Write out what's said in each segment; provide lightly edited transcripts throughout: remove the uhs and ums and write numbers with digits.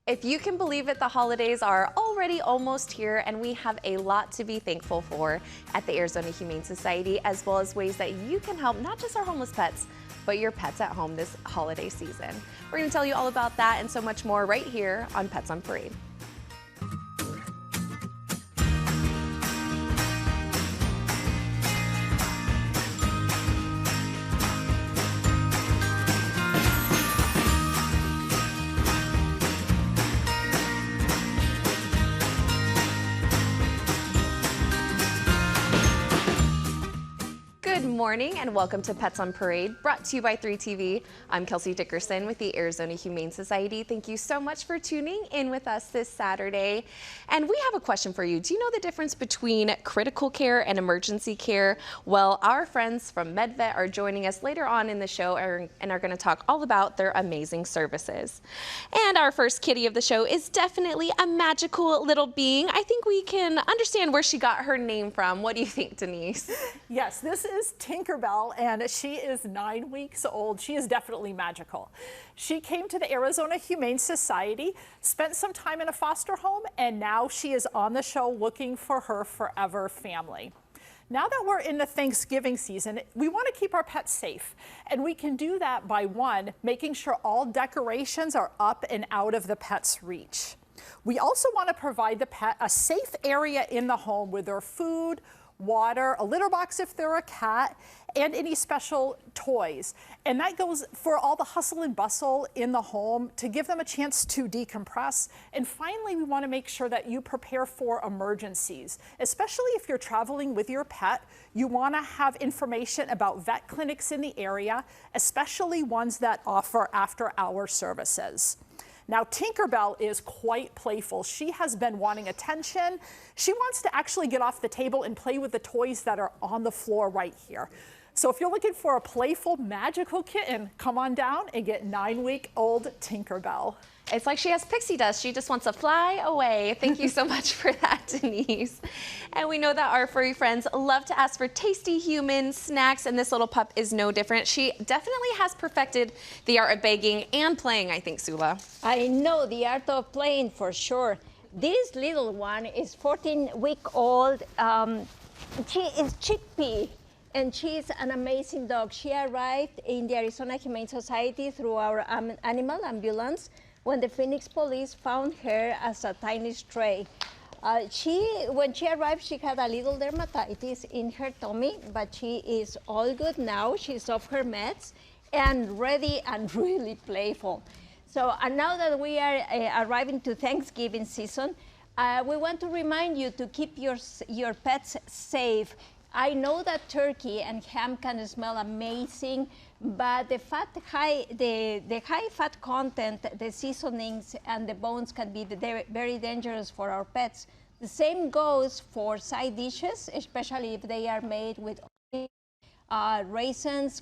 If you can believe it, the holidays are already almost here, and we have a lot to be thankful for at the Arizona Humane Society, as well as ways that you can help not just our homeless pets, but your pets at home this holiday season. We're going to tell you all about that and so much more right here on Pets on Parade. Good morning and welcome to Pets on Parade, brought to you by 3TV. I'm Kelsey Dickerson with the Arizona Humane Society. Thank you so much for tuning in with us this Saturday. And we have a question for you. Do you know the difference between critical care and emergency care? Well, our friends from MedVet are joining us later on in the show and are going to talk all about their amazing services. And our first kitty of the show is definitely a magical little being. I think we can understand where she got her name from. What do you think, Denise? Yes, this is Tinkerbell, and she is 9 weeks old. She is definitely magical. She came to the Arizona Humane Society, spent some time in a foster home, and now she is on the show looking for her forever family. Now that we're in the Thanksgiving season, we want to keep our pets safe, and we can do that by, one, making sure all decorations are up and out of the pet's reach. We also want to provide the pet a safe area in the home with their food, water, a litter box if they're a cat, and any special toys. And that goes for all the hustle and bustle in the home to give them a chance to decompress. And finally, we want to make sure that you prepare for emergencies. Especially if you're traveling with your pet, you want to have information about vet clinics in the area, especially ones that offer after-hour services. Now, Tinkerbell is quite playful. She has been wanting attention. She wants to actually get off the table and play with the toys that are on the floor right here. So if you're looking for a playful, magical kitten, come on down and get 9-week-old Tinkerbell. It's like she has Pixie dust. She just wants to fly away. Thank you so much for that, Denise. And we know that our furry friends love to ask for tasty human snacks, and this little pup is no different. She definitely has perfected the art of begging and playing, I think, Sula. I know the art of playing for sure. This little one is 14-week-old. She is Chickpea, and she's an amazing dog. She arrived in the Arizona Humane Society through our animal ambulance when the Phoenix police found her as a tiny stray. When she arrived, she had a little dermatitis in her tummy, but she is all good now. She's off her meds and ready and really playful. So, and now that we are arriving to Thanksgiving season, we want to remind you to keep your pets safe. I know that turkey and ham can smell amazing, but the high fat content, the seasonings, and the bones can be very dangerous for our pets. The same goes for side dishes, especially if they are made with raisins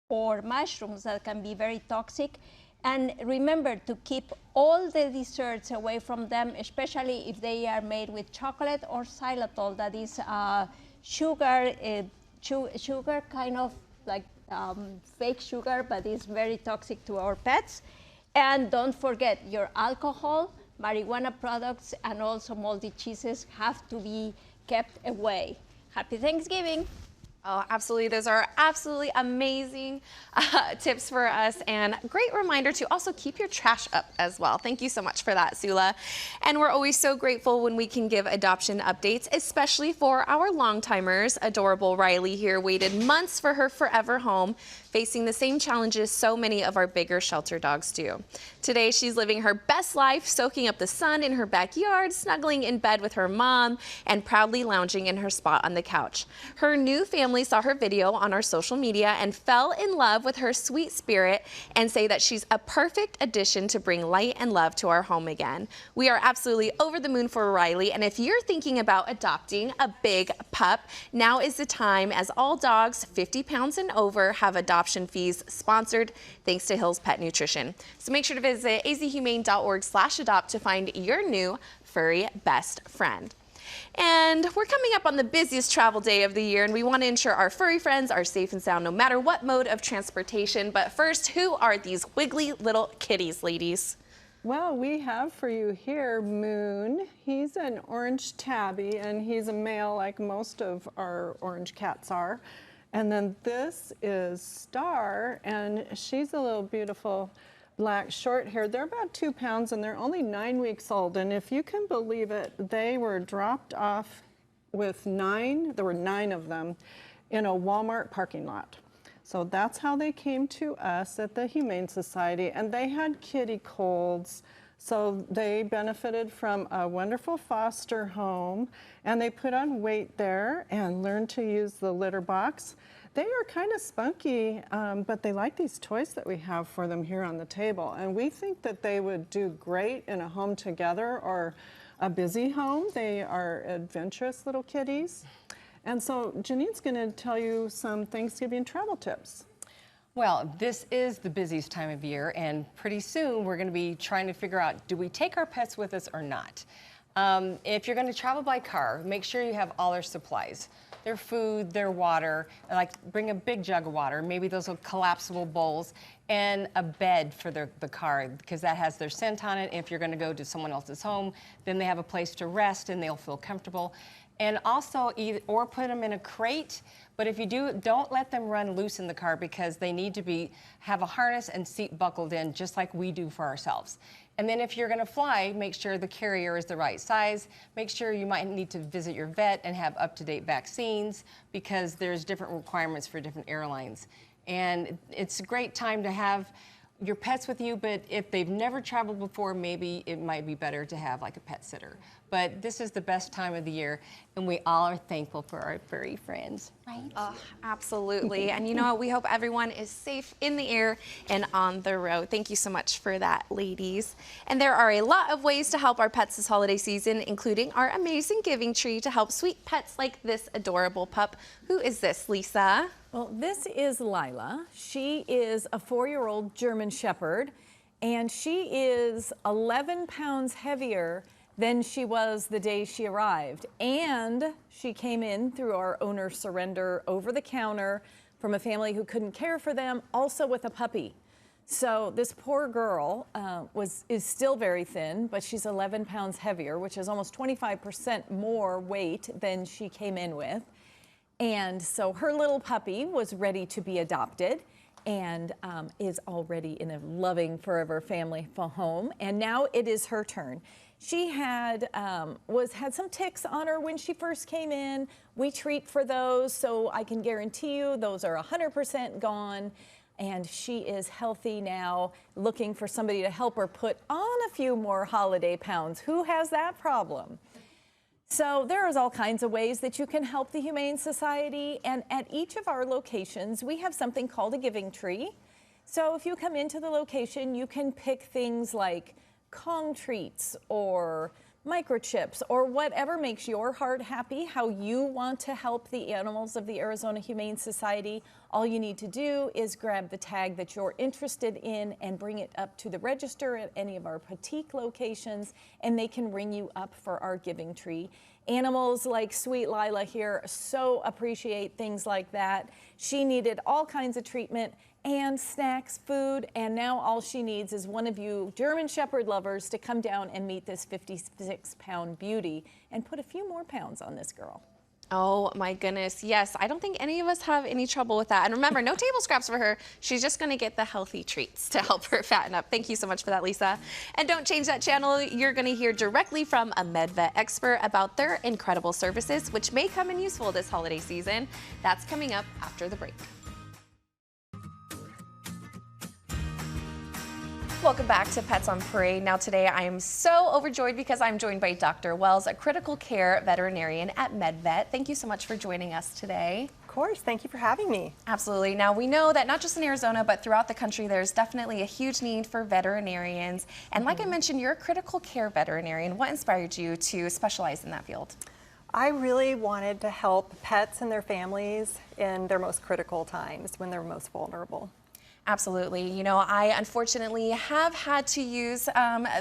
or mushrooms that can be very toxic. And remember to keep all the desserts away from them, especially if they are made with chocolate or xylitol, that is sugar kind of like fake sugar, but it's very toxic to our pets. And don't forget, your alcohol, marijuana products, and also moldy cheeses have to be kept away. Happy Thanksgiving. Oh, absolutely. Those are absolutely amazing tips for us, and great reminder to also keep your trash up as well. Thank you so much for that, Sula. And we're always so grateful when we can give adoption updates, especially for our long-timers. Adorable Riley here waited months for her forever home, facing the same challenges so many of our bigger shelter dogs do. Today, she's living her best life, soaking up the sun in her backyard, snuggling in bed with her mom, and proudly lounging in her spot on the couch. Her new family saw her video on our social media and fell in love with her sweet spirit and say that she's a perfect addition to bring light and love to our home again. We are absolutely over the moon for Riley, and if you're thinking about adopting a big pup, now is the time, as all dogs 50 pounds and over have adoption fees sponsored thanks to Hill's Pet Nutrition. So make sure to visit azhumane.org/adopt to find your new furry best friend. And we're coming up on the busiest travel day of the year, and we want to ensure our furry friends are safe and sound no matter what mode of transportation. But first, who are these wiggly little kitties, ladies? Well, we have for you here Moon. He's an orange tabby, and he's a male like most of our orange cats are. And then this is Star, and she's a little beautiful black short hair. They're about 2 pounds, and they're only 9 weeks old. And if you can believe it, they were dropped off with 9, there were 9 of them, in a Walmart parking lot. So that's how they came to us at the Humane Society, and they had kitty colds. So they benefited from a wonderful foster home, and they put on weight there and learned to use the litter box. They are kind of spunky, but they like these toys that we have for them here on the table. And we think that they would do great in a home together or a busy home. They are adventurous little kitties. And so Janine's going to tell you some Thanksgiving travel tips. Well, this is the busiest time of year, and pretty soon we're going to be trying to figure out, do we take our pets with us or not? If you're going to travel by car, make sure you have all their supplies, their food, their water, like bring a big jug of water, maybe those collapsible bowls, and a bed for the car, because that has their scent on it. If you're going to go to someone else's home, then they have a place to rest and they'll feel comfortable. And also, or put them in a crate, but if you do, don't let them run loose in the car, because they need to have a harness and seat buckled in, just like we do for ourselves. And then if you're gonna fly, make sure the carrier is the right size. Make sure you might need to visit your vet and have up-to-date vaccines, because there's different requirements for different airlines. And it's a great time to have your pets with you, but if they've never traveled before, maybe it might be better to have like a pet sitter. But this is the best time of the year, and we all are thankful for our furry friends, right? Oh, absolutely. And you know what? We hope everyone is safe in the air and on the road. Thank you so much for that, ladies. And there are a lot of ways to help our pets this holiday season, including our amazing giving tree to help sweet pets like this adorable pup. Who is this, Lisa? Well, this is Lila. She is a 4-year-old German Shepherd, and she is 11 pounds heavier than she was the day she arrived. And she came in through our owner surrender over the counter from a family who couldn't care for them, also with a puppy. So this poor girl is still very thin, but she's 11 pounds heavier, which is almost 25% more weight than she came in with. And so her little puppy was ready to be adopted, and is already in a loving forever family home. And now it is her turn. She had some ticks on her when she first came in. We treat for those, so I can guarantee you those are 100% gone. And she is healthy now, looking for somebody to help her put on a few more holiday pounds. Who has that problem? So there is all kinds of ways that you can help the Humane Society, and at each of our locations we have something called a giving tree. So if you come into the location, you can pick things like Kong treats or microchips or whatever makes your heart happy, how you want to help the animals of the Arizona Humane Society. All you need to do is grab the tag that you're interested in and bring it up to the register at any of our Petite locations, and they can ring you up for our giving tree. Animals like sweet Lila here so appreciate things like that. She needed all kinds of treatment and snacks, food, and now all she needs is one of you German Shepherd lovers to come down and meet this 56-pound beauty and put a few more pounds on this girl. Oh my goodness, yes. I don't think any of us have any trouble with that. And remember, no table scraps for her. She's just gonna get the healthy treats to help her fatten up. Thank you so much for that, Lisa. And don't change that channel. You're gonna hear directly from a MedVet expert about their incredible services, which may come in useful this holiday season. That's coming up after the break. Welcome back to Pets on Parade. Now today I am so overjoyed because I'm joined by Dr. Wells, a critical care veterinarian at MedVet. Thank you so much for joining us today. Of course, thank you for having me. Absolutely. Now we know that not just in Arizona, but throughout the country, there's definitely a huge need for veterinarians. And like I mentioned, you're a critical care veterinarian. What inspired you to specialize in that field? I really wanted to help pets and their families in their most critical times when they're most vulnerable. Absolutely. You know, I unfortunately have had to use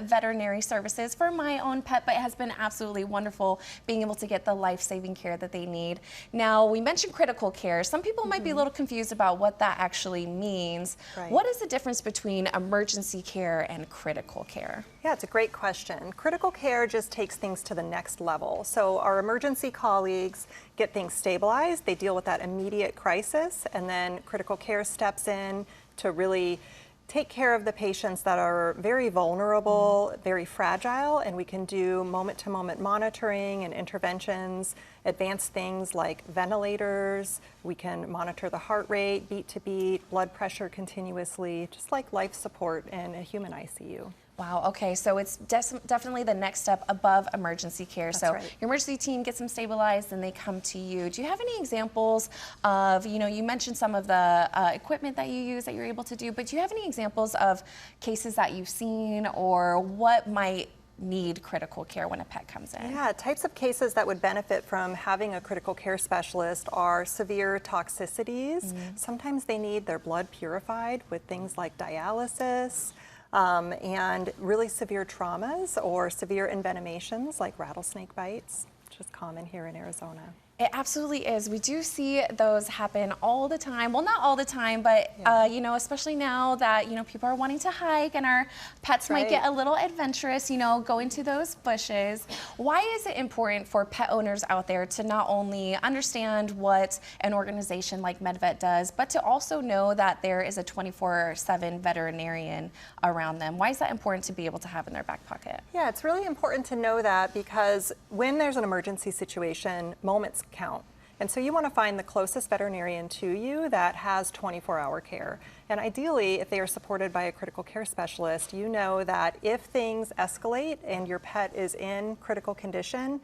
veterinary services for my own pet, but it has been absolutely wonderful being able to get the life-saving care that they need. Now, we mentioned critical care. Some people might be a little confused about what that actually means. Right. What is the difference between emergency care and critical care? Yeah, it's a great question. Critical care just takes things to the next level. So our emergency colleagues get things stabilized, they deal with that immediate crisis, and then critical care steps in to really take care of the patients that are very vulnerable, very fragile, and we can do moment-to-moment monitoring and interventions, advanced things like ventilators. We can monitor the heart rate, beat to beat, blood pressure continuously, just like life support in a human ICU. Wow, okay, so it's definitely the next step above emergency care. That's so right. your emergency team gets them stabilized and they come to you. Do you have any examples of, you know, you mentioned some of the equipment that you use that you're able to do, but do you have any examples of cases that you've seen or what might need critical care when a pet comes in? Yeah, types of cases that would benefit from having a critical care specialist are severe toxicities. Sometimes they need their blood purified with things like dialysis. And really severe traumas or severe envenomations like rattlesnake bites, which is common here in Arizona. It absolutely is. We do see those happen all the time. Well, not all the time, but you know, especially now that, you know, people are wanting to hike and our pets might get a little adventurous, you know, go into those bushes. Why is it important for pet owners out there to not only understand what an organization like MedVet does, but to also know that there is a 24/7 veterinarian around them? Why is that important to be able to have in their back pocket? Yeah, it's really important to know that because when there's an emergency situation, moments count. And so you want to find the closest veterinarian to you that has 24-hour care. And ideally, if they are supported by a critical care specialist, you know that if things escalate and your pet is in critical condition,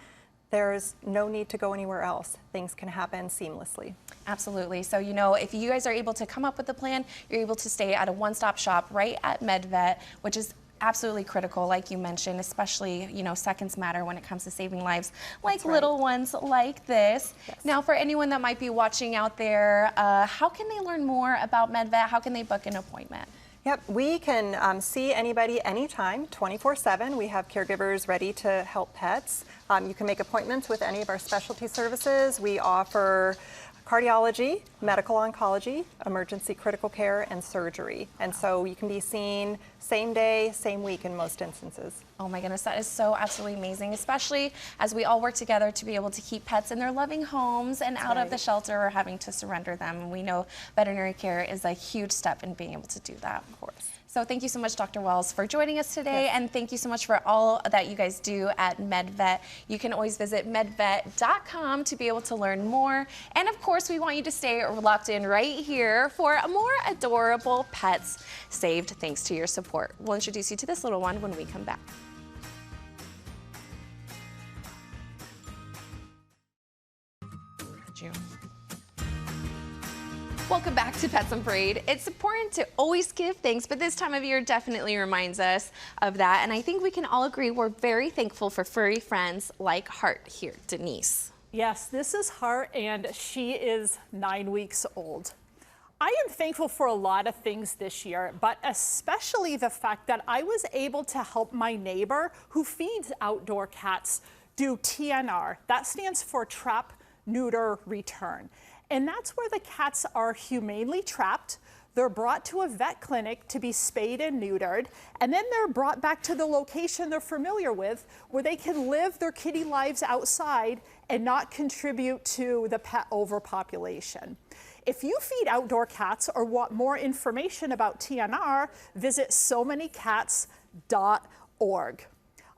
there's no need to go anywhere else. Things can happen seamlessly. Absolutely. So, you know, if you guys are able to come up with a plan, you're able to stay at a one-stop shop right at MedVet, which is absolutely critical, like you mentioned, especially, you know, seconds matter when it comes to saving lives, like little ones like this. Yes. Now, for anyone that might be watching out there, how can they learn more about MedVet? How can they book an appointment? Yep, we can see anybody anytime, 24/7. We have caregivers ready to help pets. You can make appointments with any of our specialty services. We offer cardiology, medical oncology, emergency critical care, and surgery. And so you can be seen same day, same week in most instances. Oh my goodness, that is so absolutely amazing, especially as we all work together to be able to keep pets in their loving homes and out of the shelter or having to surrender them. And we know veterinary care is a huge step in being able to do that. Of course. So thank you so much, Dr. Wells, for joining us today, and thank you so much for all that you guys do at MedVet. You can always visit medvet.com to be able to learn more. And of course, we want you to stay locked in right here for more adorable pets saved thanks to your support. We'll introduce you to this little one when we come back. Welcome back to Pets on Parade. It's important to always give thanks, but this time of year definitely reminds us of that. And I think we can all agree we're very thankful for furry friends like Hart here. Denise. Yes, this is Hart, and she is 9 weeks old. I am thankful for a lot of things this year, but especially the fact that I was able to help my neighbor who feeds outdoor cats do TNR. That stands for Trap, Neuter, Return. And that's where the cats are humanely trapped. They're brought to a vet clinic to be spayed and neutered, and then they're brought back to the location they're familiar with where they can live their kitty lives outside and not contribute to the pet overpopulation. If you feed outdoor cats or want more information about TNR, visit somanycats.org.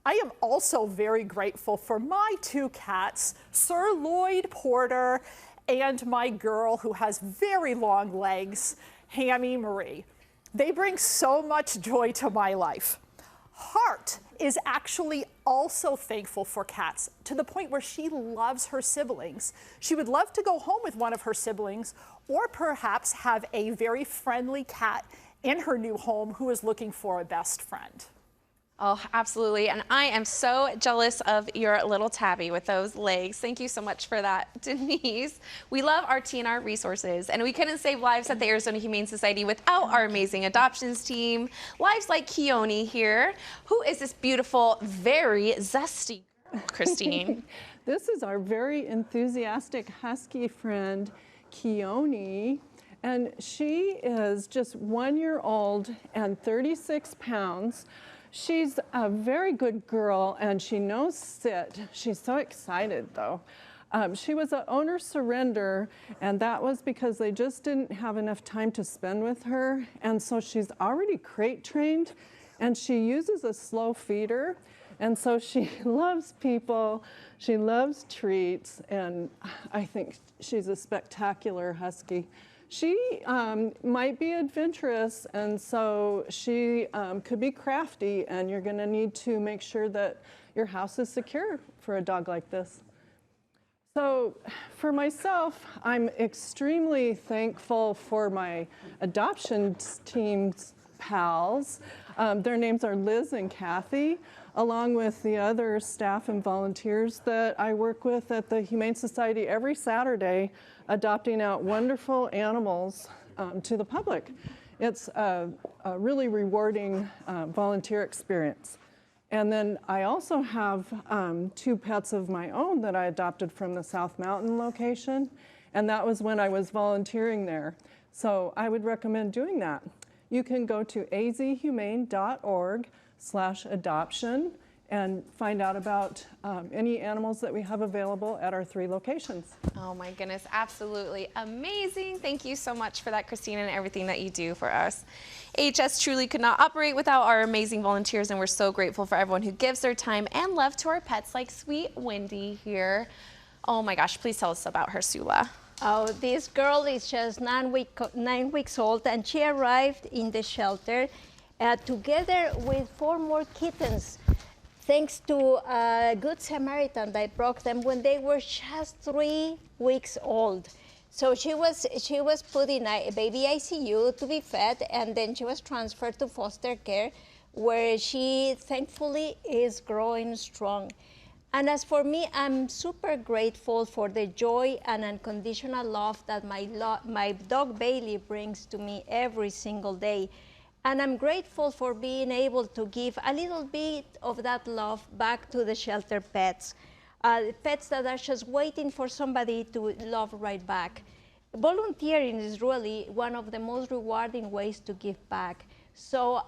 I am also very grateful for my two cats, Sir Lloyd Porter and my girl who has very long legs, Hammy Marie. They bring so much joy to my life. Hart is actually also thankful for cats to the point where she loves her siblings. She would love to go home with one of her siblings or perhaps have a very friendly cat in her new home who is looking for a best friend. Oh, absolutely. And I am so jealous of your little tabby with those legs. Thank you so much for that, Denise. We love our TNR resources, and we couldn't save lives at the Arizona Humane Society without our amazing adoptions team. Lives like Kion here. Who is this beautiful, very zesty girl, Christine? This is our very enthusiastic husky friend, Kioni. And she is just 1 year old and 36 pounds. She's a very good girl and she knows sit. She's so excited though. She was an owner surrender, and that was because they just didn't have enough time to spend with her. And so she's already crate trained, and she uses a slow feeder. And so she loves people, she loves treats, and I think she's a spectacular husky. She might be adventurous, and so she could be crafty, and you're gonna need to make sure that your house is secure for a dog like this. So for myself, I'm extremely thankful for my adoption team's pals. Their names are Liz and Kathy, along with the other staff and volunteers that I work with at the Humane Society every Saturday, adopting out wonderful animals to the public. It's a really rewarding volunteer experience. And then I also have 2 pets of my own that I adopted from the South Mountain location, and that was when I was volunteering there. So I would recommend doing that. You can go to azhumane.org/adoption and find out about any animals that we have available at our 3 locations. Oh my goodness, absolutely amazing. Thank you so much for that, Christine, and everything that you do for us. AHS truly could not operate without our amazing volunteers, and we're so grateful for everyone who gives their time and love to our pets like sweet Wendy here. Oh my gosh, please tell us about her, Sula. Oh, this girl is just 9 weeks old, and she arrived in the shelter together with 4 more kittens, thanks to a Good Samaritan that brought them when they were just 3 weeks old. So she was put in a baby ICU to be fed, and then she was transferred to foster care, where she thankfully is growing strong. And as for me, I'm super grateful for the joy and unconditional love that my dog Bailey brings to me every single day. And I'm grateful for being able to give a little bit of that love back to the shelter pets. Pets that are just waiting for somebody to love right back. Volunteering is really one of the most rewarding ways to give back. So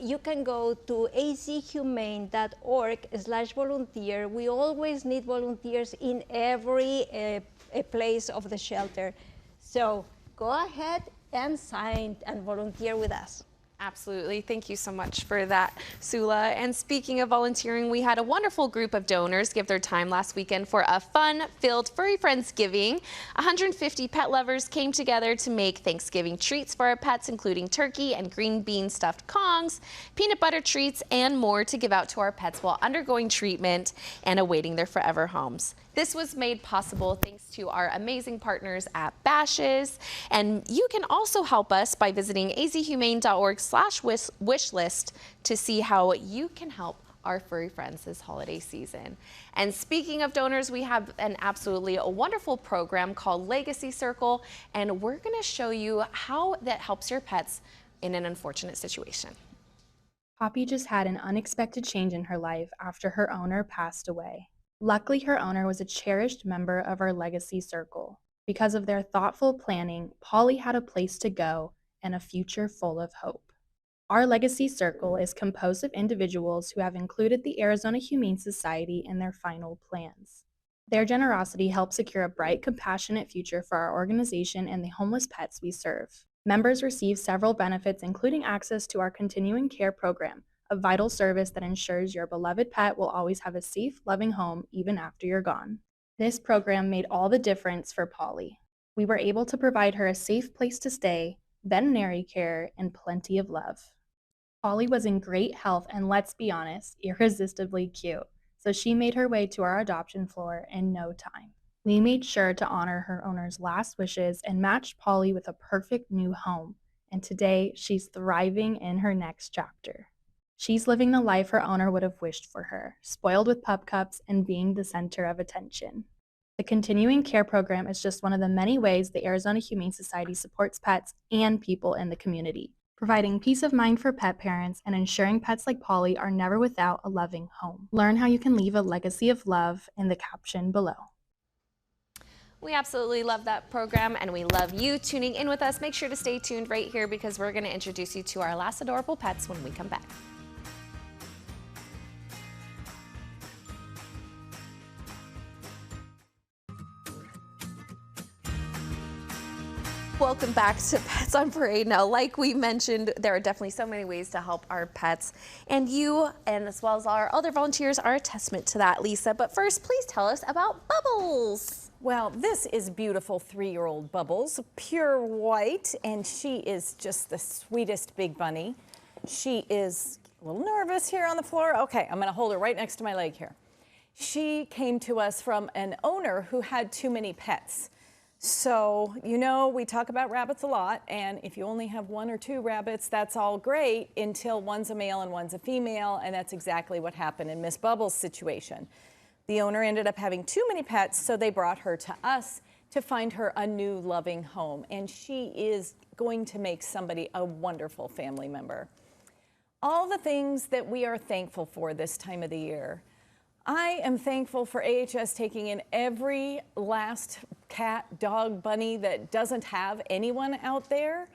you can go to azhumane.org/volunteer. We always need volunteers in every place of the shelter. So go ahead and sign and volunteer with us. Absolutely. Thank you so much for that, Sula. And speaking of volunteering, we had a wonderful group of donors give their time last weekend for a fun-filled Furry Friendsgiving. 150 pet lovers came together to make Thanksgiving treats for our pets, including turkey and green bean stuffed Kongs, peanut butter treats, and more to give out to our pets while undergoing treatment and awaiting their forever homes. This was made possible thanks to our amazing partners at Bashes. And you can also help us by visiting azhumane.org/wishlist to see how you can help our furry friends this holiday season. And speaking of donors, we have an absolutely wonderful program called Legacy Circle, and we're going to show you how that helps your pets in an unfortunate situation. Poppy just had an unexpected change in her life after her owner passed away. Luckily, her owner was a cherished member of our Legacy Circle. Because of their thoughtful planning, Polly had a place to go and a future full of hope. Our Legacy Circle is composed of individuals who have included the Arizona Humane Society in their final plans. Their generosity helps secure a bright, compassionate future for our organization and the homeless pets we serve. Members receive several benefits, including access to our continuing care program, a vital service that ensures your beloved pet will always have a safe, loving home even after you're gone. This program made all the difference for Polly. We were able to provide her a safe place to stay, veterinary care, and plenty of love. Polly was in great health and, let's be honest, irresistibly cute, so she made her way to our adoption floor in no time. We made sure to honor her owner's last wishes and matched Polly with a perfect new home, and today she's thriving in her next chapter. She's living the life her owner would have wished for her, spoiled with pup cups and being the center of attention. The Continuing Care Program is just one of the many ways the Arizona Humane Society supports pets and people in the community, providing peace of mind for pet parents and ensuring pets like Polly are never without a loving home. Learn how you can leave a legacy of love in the caption below. We absolutely love that program, and we love you tuning in with us. Make sure to stay tuned right here because we're going to introduce you to our last adorable pets when we come back. Welcome back to Pets on Parade. Now, like we mentioned, there are definitely so many ways to help our pets, and you, and as well as our other volunteers, are a testament to that, Lisa. But first, please tell us about Bubbles. Well, this is beautiful 3-year-old Bubbles, pure white, and she is just the sweetest big bunny. She is a little nervous here on the floor. Okay, I'm gonna hold her right next to my leg here. She came to us from an owner who had too many pets. So, you know, we talk about rabbits a lot, and if you only have 1 or 2 rabbits, that's all great until one's a male and one's a female, and that's exactly what happened in Miss Bubbles' situation. The owner ended up having too many pets, so they brought her to us to find her a new loving home, and she is going to make somebody a wonderful family member. All the things that we are thankful for this time of the year. I am thankful for AHS taking in every last cat, dog, bunny that doesn't have anyone out there,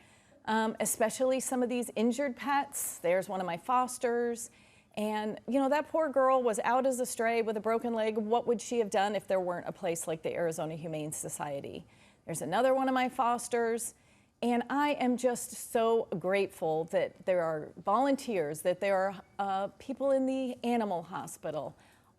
especially some of these injured pets. There's one of my fosters. And, you know, that poor girl was out as a stray with a broken leg. What would she have done if there weren't a place like the Arizona Humane Society? There's another one of my fosters. And I am just so grateful that there are volunteers, that there are people in the animal hospital.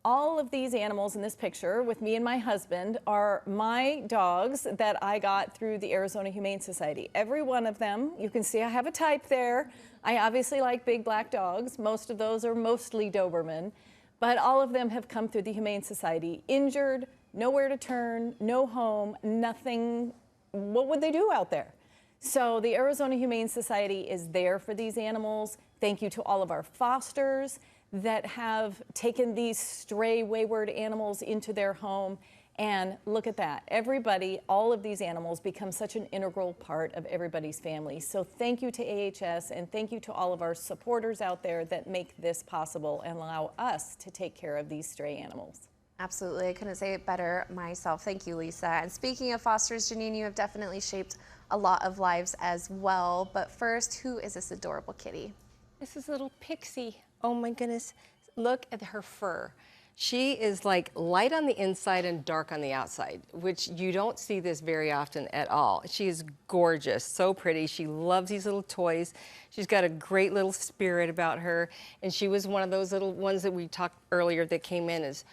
All of these animals in this picture with me and my husband are my dogs that I got through the Arizona Humane Society. Every one of them, you can see I have a type there. I obviously like big black dogs. Most of those are mostly Doberman, but all of them have come through the Humane Society, injured, nowhere to turn, no home, nothing. What would they do out there? So the Arizona Humane Society is there for these animals. Thank you to all of our fosters that have taken these stray, wayward animals into their home. And look at that. Everybody, all of these animals become such an integral part of everybody's family. So thank you to AHS, and thank you to all of our supporters out there that make this possible and allow us to take care of these stray animals. Absolutely, I couldn't say it better myself. Thank you, Lisa. And speaking of fosters, Janine, you have definitely shaped a lot of lives as well. But first, who is this adorable kitty? This is little Pixie. Oh my goodness, look at her fur. She is like light on the inside and dark on the outside, which you don't see this very often at all. She is gorgeous, so pretty. She loves these little toys. She's got a great little spirit about her. And she was one of those little ones that we talked earlier that came in as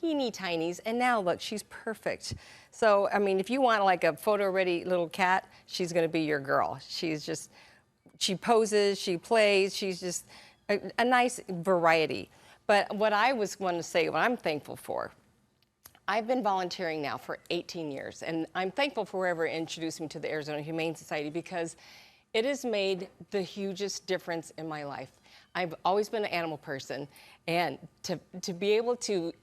teeny tinies. And now look, she's perfect. So, I mean, if you want like a photo ready little cat, she's gonna be your girl. She's just, she poses, she plays, she's just a nice variety. But what I was going to say, what I'm thankful for, I've been volunteering now for 18 years, and I'm thankful for whoever introduced me to the Arizona Humane Society because it has made the hugest difference in my life. I've always been an animal person, and to be able to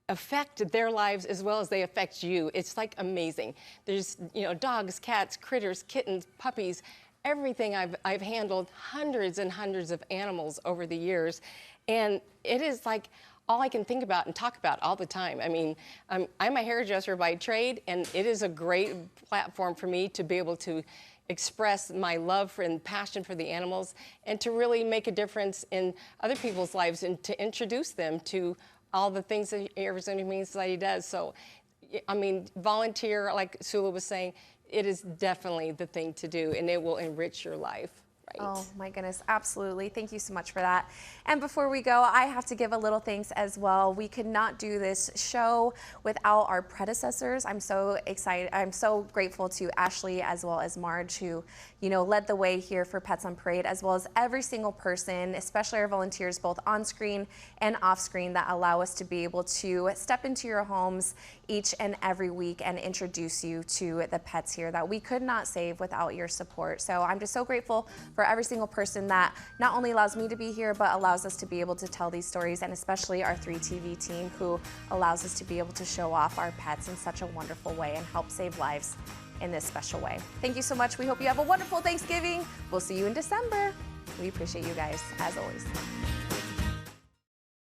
affect their lives as well as they affect you, it's like amazing. There's, you know, dogs, cats, critters, kittens, puppies, everything. I've handled hundreds and hundreds of animals over the years, and it is like all I can think about and talk about all the time. I mean, I'm a hairdresser by trade, and it is a great platform for me to be able to express my love and passion for the animals and to really make a difference in other people's lives and to introduce them to all the things that Arizona Humane Society does. So, I mean, volunteer, like Sula was saying, it is definitely the thing to do, and it will enrich your life. Right. Oh my goodness, absolutely. Thank you so much for that. And before we go, I have to give a little thanks as well. We could not do this show without our predecessors. I'm so excited. I'm so grateful to Ashley as well as Marge, who, you know, led the way here for Pets on Parade, as well as every single person, especially our volunteers, both on screen and off screen, that allow us to be able to step into your homes each and every week and introduce you to the pets here that we could not save without your support. So I'm just so grateful for for every single person that not only allows me to be here, but allows us to be able to tell these stories, and especially our 3TV team who allows us to be able to show off our pets in such a wonderful way and help save lives in this special way. Thank you so much. We hope you have a wonderful Thanksgiving. We'll see you in December. We appreciate you guys, as always.